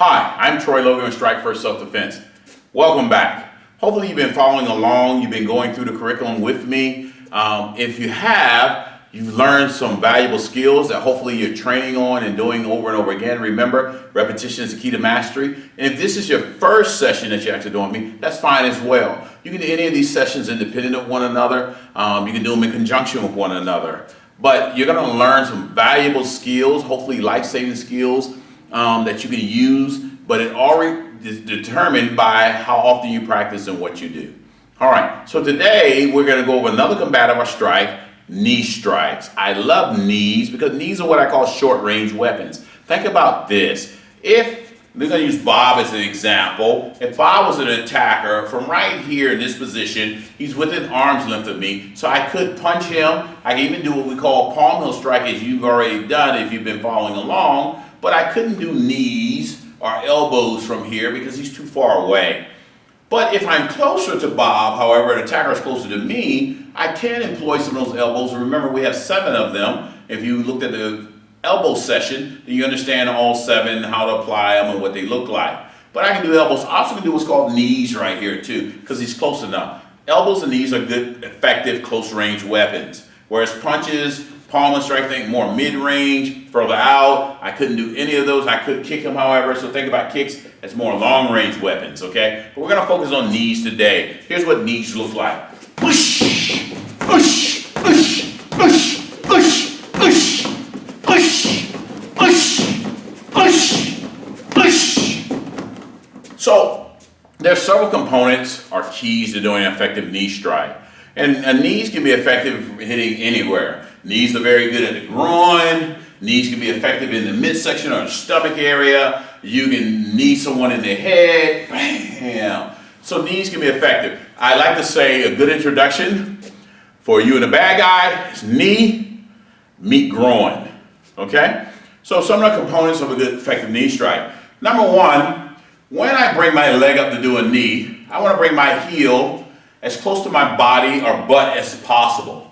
Hi, I'm Troy Logan with Strike First Self-Defense. Welcome back. Hopefully you've been following along, you've been going through the curriculum with me. If you have, you've learned some valuable skills that hopefully you're training on and doing over and over again. Remember, repetition is the key to mastery. And if this is your first session that you're actually doing with me, that's fine as well. You can do any of these sessions independent of one another. You can do them in conjunction with one another. But you're going to learn some valuable skills, hopefully life-saving skills that you can use, but it already is determined by how often you practice and what you do. All right, so today we're going to go over another combative or strike, knee strikes. I love knees because knees are what I call short-range weapons. Think about this. We're going to use Bob as an example. If Bob was an attacker from right here in this position, he's within arm's length of me, so I could punch him. I can even do what we call palm heel strike, as you've already done if you've been following along, but I couldn't do knees or elbows from here because he's too far away. But if I'm closer to Bob, however, an attacker is closer to me, I can employ some of those elbows. Remember, we have 7 of them. If you looked at the elbow session, then you understand all 7, how to apply them and what they look like. But I can do elbows. I also can do what's called knees right here too, because he's close enough. Elbows and knees are good, effective, close-range weapons. Whereas punches, palm and strike, think more mid-range, further out. I couldn't do any of those. I could kick him, however, so think about kicks as more long-range weapons, okay? But we're gonna focus on knees today. Here's what knees look like. Push, push, push, push, push, push, push, push, push, push. So there's several components or keys to doing an effective knee strike. And knees can be effective hitting anywhere. Knees are very good at the groin. Knees can be effective in the midsection or the stomach area. You can knee someone in the head. Bam. So knees can be effective. I like to say a good introduction for you and the bad guy is knee, meet groin. Okay? So some of the components of a good effective knee strike. Number one, when I bring my leg up to do a knee, I want to bring my heel as close to my body or butt as possible.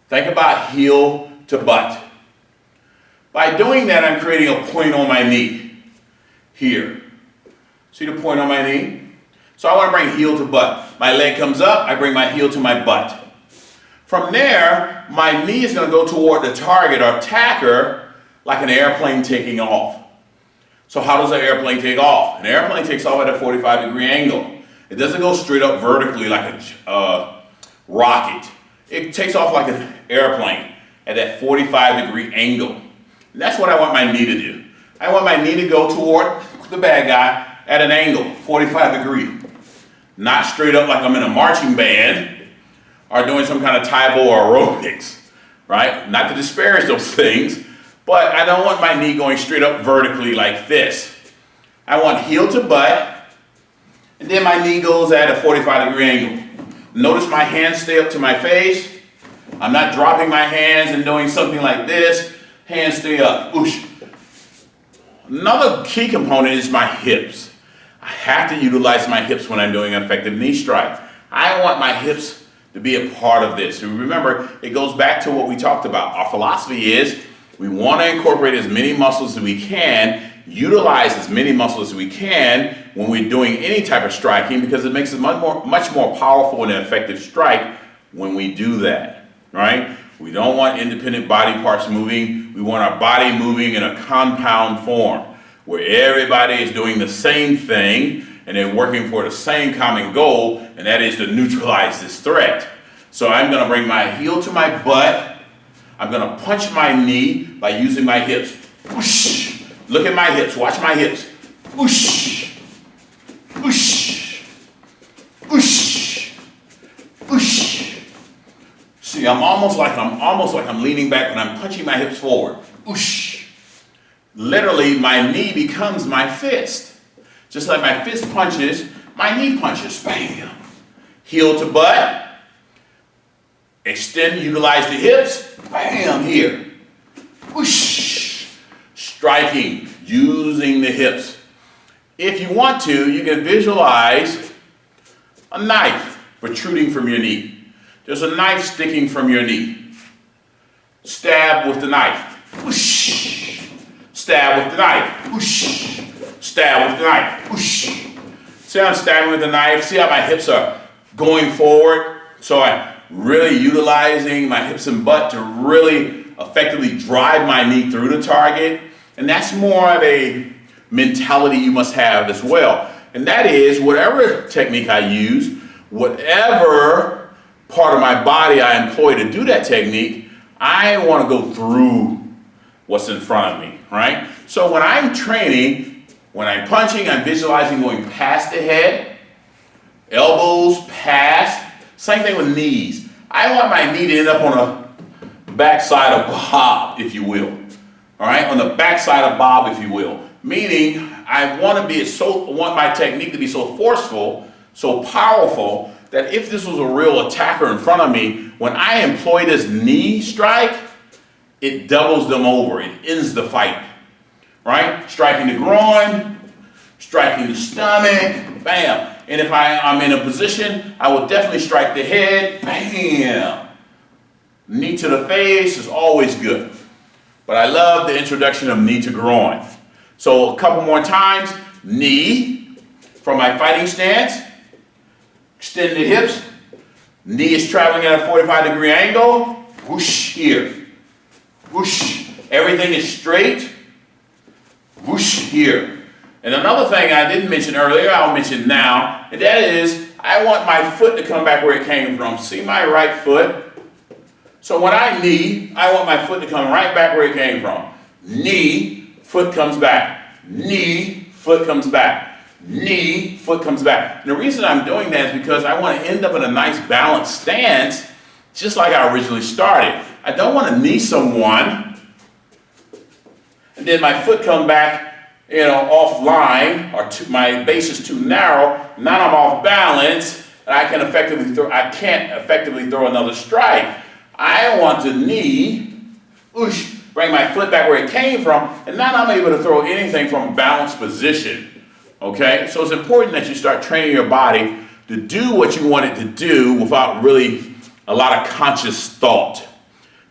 Think about heel to butt. By doing that, I'm creating a point on my knee. Here. See the point on my knee? So I want to bring heel to butt. My leg comes up, I bring my heel to my butt. From there, my knee is going to go toward the target or attacker like an airplane taking off. So how does an airplane take off? An airplane takes off at a 45-degree angle. It doesn't go straight up vertically like a rocket. It takes off like an airplane at that 45-degree angle. And that's what I want my knee to do. I want my knee to go toward the bad guy at an angle, 45 degree. Not straight up like I'm in a marching band or doing some kind of Tae-Bo or aerobics, right? Not to disparage those things, but I don't want my knee going straight up vertically like this. I want heel to butt, and then my knee goes at a 45-degree angle. Notice my hands stay up to my face. I'm not dropping my hands and doing something like this. Hands stay up. Oosh. Another key component is my hips. I have to utilize my hips when I'm doing an effective knee strike. I want my hips to be a part of this. Remember, it goes back to what we talked about. Our philosophy is we want to incorporate as many muscles as we can, utilize as many muscles as we can when we're doing any type of striking, because it makes it much more powerful and effective strike when we do that, right? We don't want independent body parts moving. We want our body moving in a compound form where everybody is doing the same thing and they're working for the same common goal, and that is to neutralize this threat. So I'm going to bring my heel to my butt. I'm going to punch my knee by using my hips. Whoosh. Look at my hips. Watch my hips. Whoosh. Whoosh. Whoosh. Whoosh. See, I'm almost like I'm leaning back when I'm punching my hips forward. Whoosh. Literally, my knee becomes my fist. Just like my fist punches, my knee punches. Bam. Heel to butt. Extend, utilize the hips. Bam, here. Whoosh. Striking, using the hips. If you want to, you can visualize a knife protruding from your knee. There's a knife sticking from your knee. Stab with the knife. Whoosh. Stab with the knife. Whoosh. stab with the knife. Whoosh. See how I'm stabbing with the knife? See how my hips are going forward? So I'm really utilizing my hips and butt to really effectively drive my knee through the target. And that's more of a mentality you must have as well. And that is, whatever technique I use, whatever part of my body I employ to do that technique, I want to go through what's in front of me, right? So when I'm training, when I'm punching, I'm visualizing going past the head, elbows past, same thing with knees. I want my knee to end up on the backside of Bob, if you will. All right, on the backside of Bob, if you will. Meaning, I want my technique to be so forceful, so powerful, that if this was a real attacker in front of me, when I employ this knee strike, it doubles them over. It ends the fight. Right? Striking the groin, striking the stomach, bam. And if I'm in a position, I will definitely strike the head, bam. Knee to the face is always good. But I love the introduction of knee to groin. So a couple more times, knee from my fighting stance, extend the hips, knee is traveling at a 45-degree angle, whoosh here, whoosh, everything is straight, whoosh here. And another thing I didn't mention earlier, I'll mention now, and that is, I want my foot to come back where it came from. See my right foot? So when I knee, I want my foot to come right back where it came from. Knee, foot comes back. Knee, foot comes back. Knee, foot comes back. And the reason I'm doing that is because I want to end up in a nice balanced stance, just like I originally started. I don't want to knee someone, and then my foot come back, offline, or my base is too narrow. Now I'm off balance, and I can't effectively throw another strike. I want to knee, whoosh, bring my foot back where it came from, and now I'm able to throw anything from a balanced position. Okay? So it's important that you start training your body to do what you want it to do without really a lot of conscious thought.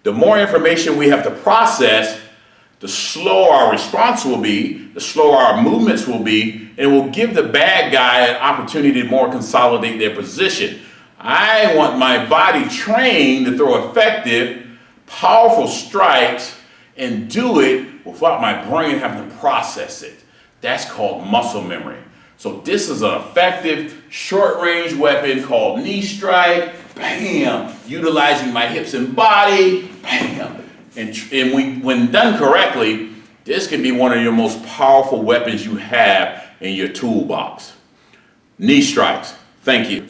The more information we have to process, the slower our response will be, the slower our movements will be, and it will give the bad guy an opportunity to more consolidate their position. I want my body trained to throw effective, powerful strikes and do it without my brain having to process it. That's called muscle memory. So this is an effective short-range weapon called knee strike, bam, utilizing my hips and body, bam. And when done correctly, this can be one of your most powerful weapons you have in your toolbox. Knee strikes. Thank you.